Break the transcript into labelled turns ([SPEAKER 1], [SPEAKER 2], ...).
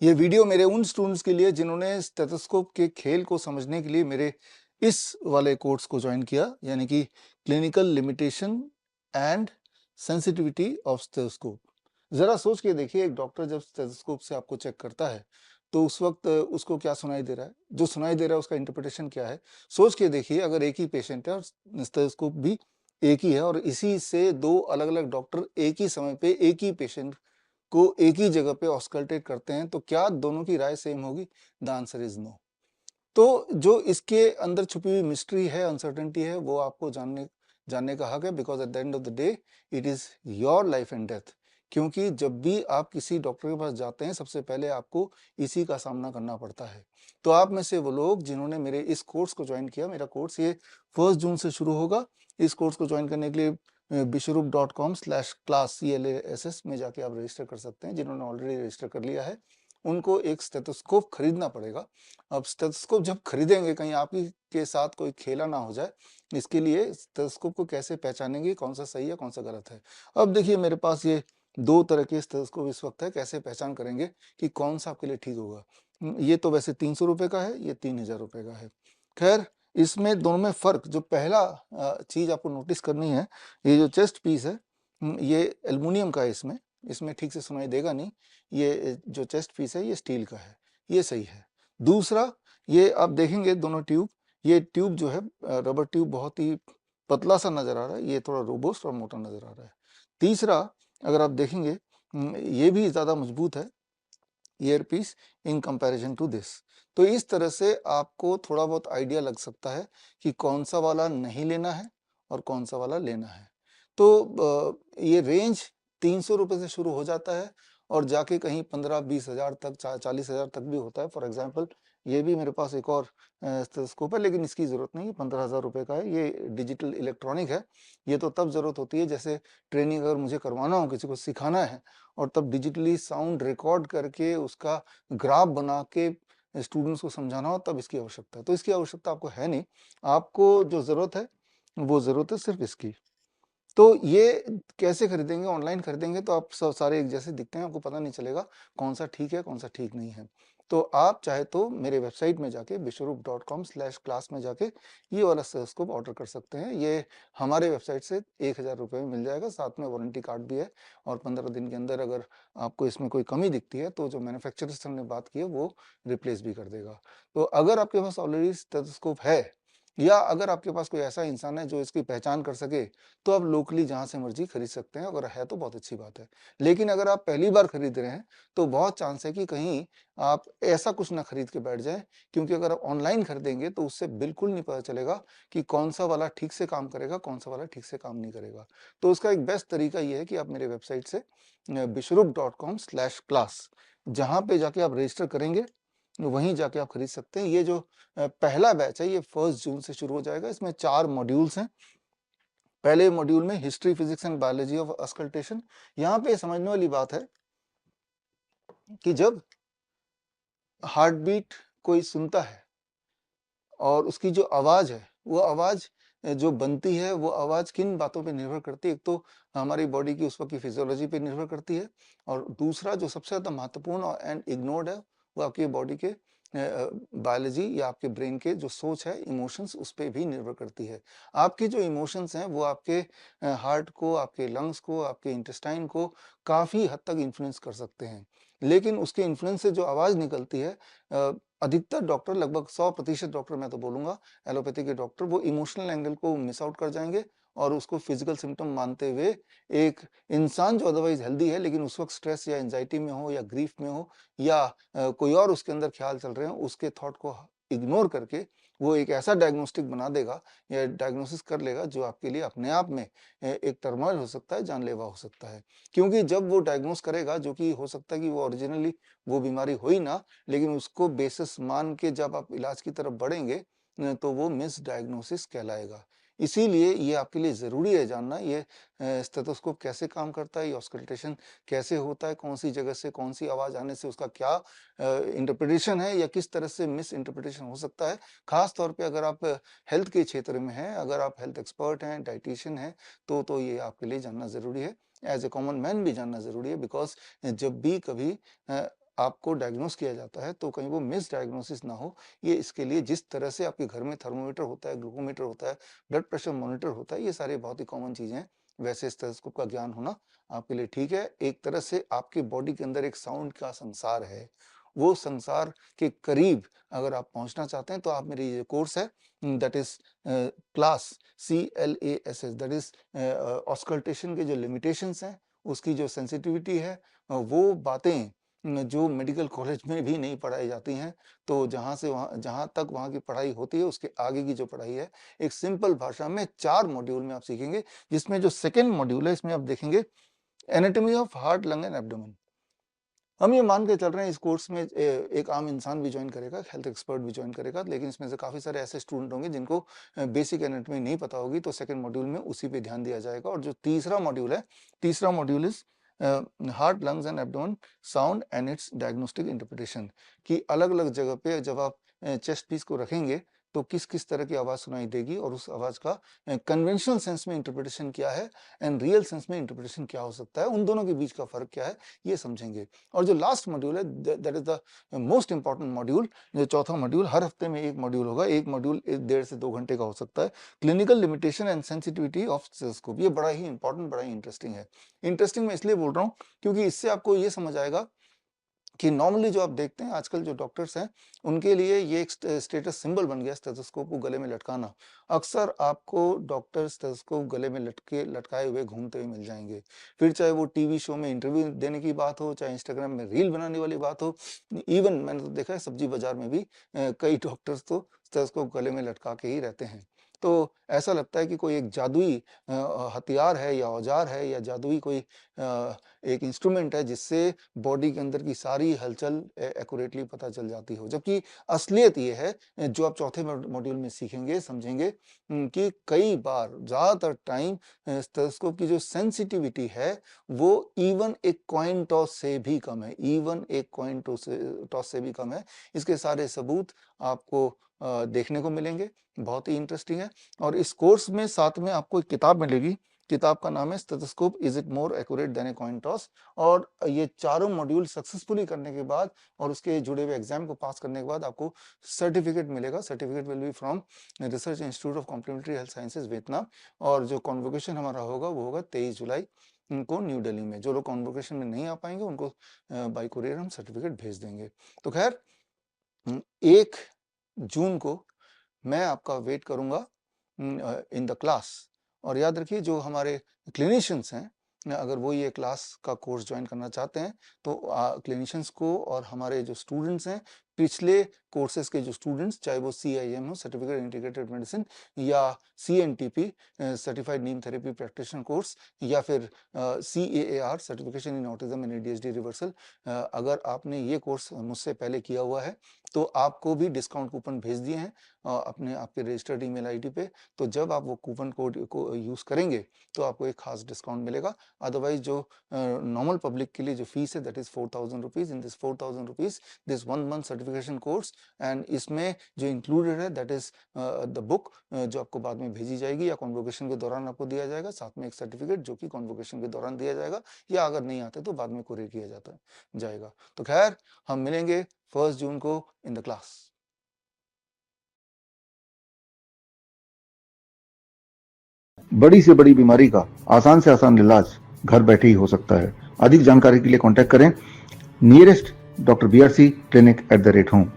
[SPEAKER 1] ये वीडियो मेरे उन स्टूडेंट्स के लिए जिन्होंने स्टेथोस्कोप के खेल को समझने के लिए मेरे इस वाले कोर्स को ज्वाइन किया, यानी कि clinical limitation and sensitivity of stethoscope. जरा सोच के देखिए, एक डॉक्टर जब स्टेथोस्कोप से आपको चेक करता है तो उस वक्त उसको क्या सुनाई दे रहा है, जो सुनाई दे रहा है उसका इंटरप्रिटेशन क्या है। सोच के देखिए, अगर एक ही पेशेंट है और स्टेथोस्कोप भी एक ही है और इसी से दो अलग अलग डॉक्टर एक ही समय पे एक ही पेशेंट को एक ही जगह पे ऑस्कल्टेट करते हैं, तो क्या दोनों की राय सेम होगी? The answer is no. तो जो इसके अंदर छुपी हुई मिस्ट्री है, अनसर्टेनिटी है, वो आपको जानने जानने का हक है, because at the end of the day it is your life and death. क्योंकि जब भी आप किसी डॉक्टर के पास जाते हैं, सबसे पहले आपको इसी का सामना करना पड़ता है। तो आप में से वो लोग जिन्होंने मेरे इस कोर्स को ज्वाइन किया, मेरा कोर्स ये 1 जून से शुरू होगा। इस कोर्स को ज्वाइन करने के लिए bishrup.com/class में जाके आप रजिस्टर कर सकते हैं। जिन्होंने ऑलरेडी रजिस्टर कर लिया है उनको एक स्टेथोस्कोप खरीदना पड़ेगा। अब स्टेथोस्कोप जब खरीदेंगे, कहीं आप ही के साथ कोई खेला ना हो जाए, इसके लिए स्टेथोस्कोप को कैसे पहचानेंगे, कौन सा सही है कौन सा गलत है। अब देखिए, मेरे पास ये 2 तरह के स्टेथोस्कोप इस वक्त है। कैसे पहचान करेंगे कि कौन सा आपके लिए ठीक होगा? ये तो वैसे 300 रुपए का है, ये 3000 रुपए का है। खैर, इसमें दोनों में फर्क, जो पहला चीज आपको नोटिस करनी है, ये जो चेस्ट पीस है, ये एल्युमिनियम का है। इसमें इसमें ठीक से सुनाई देगा नहीं। ये जो चेस्ट पीस है ये स्टील का है, ये सही है। दूसरा, ये आप देखेंगे दोनों ट्यूब, ये ट्यूब जो है रबर ट्यूब बहुत ही पतला सा नजर आ रहा है, ये थोड़ा रोबस्ट और मोटा नजर आ रहा है। तीसरा, अगर आप देखेंगे, ये भी ज्यादा मजबूत है ear piece in comparison to this. तो इस तरह से आपको थोड़ा बहुत आइडिया लग सकता है कि कौन सा वाला नहीं लेना है और कौन सा वाला लेना है। तो ये रेंज 300 रुपए से शुरू हो जाता है और जाके कहीं 15-20 हजार तक, 40 हजार तक भी होता है। फॉर एग्जाम्पल, ये भी मेरे पास एक और स्कोप है, लेकिन इसकी जरूरत नहीं है। 15,000 रुपए का है, ये डिजिटल इलेक्ट्रॉनिक है। ये तो तब जरूरत होती है जैसे ट्रेनिंग अगर मुझे करवाना हो, किसी को सिखाना है, और तब डिजिटली साउंड रिकॉर्ड करके उसका ग्राफ बना के स्टूडेंट्स को समझाना हो, तब इसकी आवश्यकता है। तो इसकी आवश्यकता आपको है नहीं। आपको जो जरूरत है वो जरूरत है सिर्फ इसकी। तो ये कैसे खरीदेंगे? ऑनलाइन खरीदेंगे तो आप सब सारे एक जैसे दिखते हैं, आपको पता नहीं चलेगा कौन सा ठीक है कौन सा ठीक नहीं है। तो आप चाहे तो मेरे वेबसाइट में जाके bishrup.com/class में जाके ये वाला स्टेथोस्कोप ऑर्डर कर सकते हैं। ये हमारे वेबसाइट से 1000 रुपये में मिल जाएगा, साथ में वारंटी कार्ड भी है। और 15 दिन के अंदर अगर आपको इसमें कोई कमी दिखती है तो जो मैन्युफैक्चरर से हमने बात की है वो रिप्लेस भी कर देगा। तो अगर आपके पास ऑलरेडी स्टेथोस्कोप है, या अगर आपके पास कोई ऐसा इंसान है जो इसकी पहचान कर सके, तो आप लोकली जहां से मर्जी खरीद सकते हैं। अगर है तो बहुत अच्छी बात है। लेकिन अगर आप पहली बार खरीद रहे हैं तो बहुत चांस है कि कहीं आप ऐसा कुछ ना खरीद के बैठ जाएं, क्योंकि अगर आप ऑनलाइन खरीदेंगे तो उससे बिल्कुल नहीं पता चलेगा कि कौन सा वाला ठीक से काम करेगा, कौन सा वाला ठीक से काम नहीं करेगा। तो उसका एक बेस्ट तरीका यह है कि आप मेरे वेबसाइट से bishrup.com/class जहां पे जाके आप रजिस्टर करेंगे, वहीं जाके आप खरीद सकते हैं। ये जो पहला बैच है ये 1 जून से शुरू हो जाएगा। इसमें 4 मॉड्यूल्स हैं। पहले मॉड्यूल में history, physics and biology of auscultation. यहाँ पे समझने वाली बात है कि जब हार्ट बीट कोई सुनता है और उसकी जो आवाज है, वो आवाज जो बनती है, वो आवाज किन बातों पे निर्भर करती है? एक तो हमारी बॉडी की उस वक्त की फिजियोलॉजी पे निर्भर करती है, और दूसरा जो सबसे ज्यादा महत्वपूर्ण एंड इग्नोर्ड है, वो आपकी बॉडी के बायोलॉजी या आपके ब्रेन के जो सोच है, इमोशंस, उस पे भी निर्भर करती है। आपकी जो इमोशंस हैं वो आपके हार्ट को, आपके लंग्स को, आपके इंटेस्टाइन को काफी हद तक इन्फ्लुएंस कर सकते हैं। लेकिन उसके इन्फ्लुएंस से जो आवाज निकलती है, अधिकतर डॉक्टर, लगभग 100% डॉक्टर मैं तो बोलूंगा, एलोपैथी के डॉक्टर, वो इमोशनल एंगल को मिस आउट कर जाएंगे और उसको फिजिकल सिम्टम मानते हुए, एक इंसान जो अदरवाइज हेल्दी है लेकिन उस वक्त स्ट्रेस या एंजाइटी में हो या ग्रीफ में हो, या कोई और उसके अंदर ख्याल चल रहे हो, उसके थॉट को इग्नोर करके वो एक ऐसा डायग्नोस्टिक बना देगा या डायग्नोसिस कर लेगा जो आपके लिए अपने आप में एक टर्मोइल हो सकता है, जानलेवा हो सकता है। क्योंकि जब वो डायग्नोस करेगा, जो कि हो सकता है कि वो ओरिजिनली वो बीमारी हो ही ना, लेकिन उसको बेसिस मान के जब आप इलाज की तरफ बढ़ेंगे, तो वो मिस डायग्नोसिस कहलाएगा। इसीलिए ये आपके लिए जरूरी है जानना, ये स्टेथोस्कोप कैसे काम करता है, ये ऑस्कल्टेशन कैसे होता है, कौन सी जगह से कौन सी आवाज आने से उसका क्या इंटरप्रिटेशन है, या किस तरह से मिस इंटरप्रिटेशन हो सकता है। खास तौर पे अगर आप हेल्थ के क्षेत्र में हैं, अगर आप हेल्थ एक्सपर्ट हैं, डाइटिशियन हैं, तो ये आपके लिए जानना जरूरी है। एज ए कॉमन मैन भी जानना जरूरी है, बिकॉज जब भी कभी आपको डायग्नोस किया जाता है तो कहीं वो मिस डायग्नोसिस ना हो, ये इसके लिए जिस तरह से आपके घर में थर्मोमीटर होता है, ग्लूकोमीटर होता है, ब्लड प्रेशर मॉनिटर होता है, ये सारे बहुत ही कॉमन चीज़ें हैं। वैसे स्टेथोस्कोप का ज्ञान होना आपके लिए ठीक है। एक तरह से आपकी बॉडी के अंदर एक साउंड का संसार है। वो संसार के करीब अगर आप पहुँचना चाहते हैं तो आप मेरी ये कोर्स है that is class CLASS that is auscultation के जो लिमिटेशंस हैं, उसकी जो सेंसिटिविटी है वो बातें जो मेडिकल कॉलेज में भी नहीं पढ़ाई जाती हैं। तो जहाँ तक वहाँ की पढ़ाई होती है उसके आगे की जो पढ़ाई है, एक सिंपल भाषा में 4 मॉड्यूल में आप सीखेंगे, जिसमें जो सेकंड मॉड्यूल है इसमें आप देखेंगे anatomy of heart, lung and abdomen. हम ये मान के चल रहे हैं इस कोर्स में एक आम इंसान भी ज्वाइन करेगा, हेल्थ एक्सपर्ट भी ज्वाइन करेगा, लेकिन इसमें से काफ़ी सारे ऐसे स्टूडेंट होंगे जिनको बेसिक एनाटॉमी नहीं पता होगी, तो सेकंड मॉड्यूल में उसी पे ध्यान दिया जाएगा। और जो तीसरा मॉड्यूल है, तीसरा module is heart, lungs and abdomen, sound and it's diagnostic interpretation, कि अलग-अलग जगह पे जब आप चेस्ट पीस को रखेंगे, तो किस-किस तरह की आवाज़ सुनाई देगी और उस आवाज़ का कन्वेंशनल सेंस में इंटरप्रिटेशन क्या है एंड रियल सेंस में इंटरप्रिटेशन क्या हो सकता है, उन दोनों के बीच का फ़र्क क्या है, ये समझेंगे। और जो लास्ट मॉड्यूल है that is the most important module, जो चौथा मॉड्यूल, हर हफ्ते में एक मॉड्यूल होगा, एक मॉड्यूल 1.5 से 2 घंटे का हो सकता है। Clinical limitation and sensitivity of stethoscope, ये बड़ा ही इम्पोर्टेंट, बड़ा ही इंटरेस्टिंग है। इंटरेस्टिंग मैं इसलिए बोल रहा हूँ क्योंकि इससे आपको ये समझ आएगा कि नॉर्मली जो आप देखते हैं आजकल जो डॉक्टर्स हैं, उनके लिए ये एक स्टेटस सिंबल बन गया स्टेथोस्कोप को गले में लटकाना। अक्सर आपको डॉक्टर स्टेथोस्कोप गले में लटकाए हुए घूमते हुए मिल जाएँगे। फिर चाहे वो टीवी शो में इंटरव्यू देने की बात हो, चाहे इंस्टाग्राम में रील बनाने वाली बात हो, इवन मैंने तो देखा है सब्जी बाज़ार में भी कई डॉक्टर्स तो स्टेथोस्कोप गले में लटका के ही रहते हैं। तो ऐसा लगता है कि कोई एक जादुई हथियार है या औज़ार है या जादुई कोई एक इंस्ट्रूमेंट है जिससे बॉडी के अंदर की सारी हलचल एक्यूरेटली पता चल जाती हो। जबकि असलियत ये है जो आप चौथे मॉड्यूल में सीखेंगे, समझेंगे कि कई बार ज़्यादातर टाइम स्टेथोस्कोप की जो सेंसिटिविटी है वो इवन एक कॉइन टॉस से भी कम है, इवन एक कॉइन टॉस से भी कम है। इसके सारे सबूत आपको देखने को मिलेंगे, बहुत ही इंटरेस्टिंग है। और इस कोर्स में साथ में आपको एक किताब मिलेगी, किताब का नाम है stethoscope is it more accurate then a coin toss. और ये चारों मॉड्यूल सक्सेसफुली करने के बाद और उसके जुड़े हुए एग्जाम को पास करने के बाद आपको सर्टिफिकेट मिलेगा। Certificate will be from research institute of complementary health sciences Vietnam. और जो कॉन्वोकेशन हमारा होगा वो होगा 23 जुलाई को न्यू दिल्ली में। जो लोग कॉन्वोकेशन में नहीं आ पाएंगे उनको बाई कुरियर हम सर्टिफिकेट भेज देंगे। तो खैर 1 जून को मैं आपका वेट करूंगा इन द क्लास। और याद रखिए जो हमारे क्लिनिशियंस हैं, अगर वो ये क्लास का कोर्स ज्वाइन करना चाहते हैं तो क्लिनिशियंस को और हमारे जो स्टूडेंट्स हैं, पिछले कोर्सेज के जो स्टूडेंट्स, चाहे वो CIM हो, सर्टिफिकेट इंटीग्रेटेड मेडिसिन, या CNTP सर्टिफाइड नीम थेरेपी प्रैक्टिशनर कोर्स, या फिर CAAR certification in autism and ADHD reversal, अगर आपने ये कोर्स मुझसे पहले किया हुआ है तो आपको भी डिस्काउंट कूपन भेज दिए हैं अपने आपके रजिस्टर्ड ईमेल आईडी पे। तो जब आप वो कूपन कोड को यूज़ करेंगे तो आपको एक खास डिस्काउंट मिलेगा। अदरवाइज जो नॉर्मल पब्लिक के लिए जो फीस है that is 4000 rupees. In this 4000 rupees this 1 month certification course, and इसमें जो इंक्लूडेड है दैट इज़ द बुक जो आपको बाद में भेजी जाएगी या कॉन्वोकेशन के दौरान आपको दिया जाएगा, साथ में एक सर्टिफिकेट जो कि कॉन्वोकेशन के दौरान दिया जाएगा, या अगर नहीं आते तो बाद में कुरियर किया जाएगा। तो खैर हम मिलेंगे 1 जून को इन द क्लास।
[SPEAKER 2] बड़ी से बड़ी बीमारी का आसान से आसान इलाज घर बैठे ही हो सकता है। अधिक जानकारी के लिए कांटेक्ट करें nearest Dr. BRC Clinic @ home।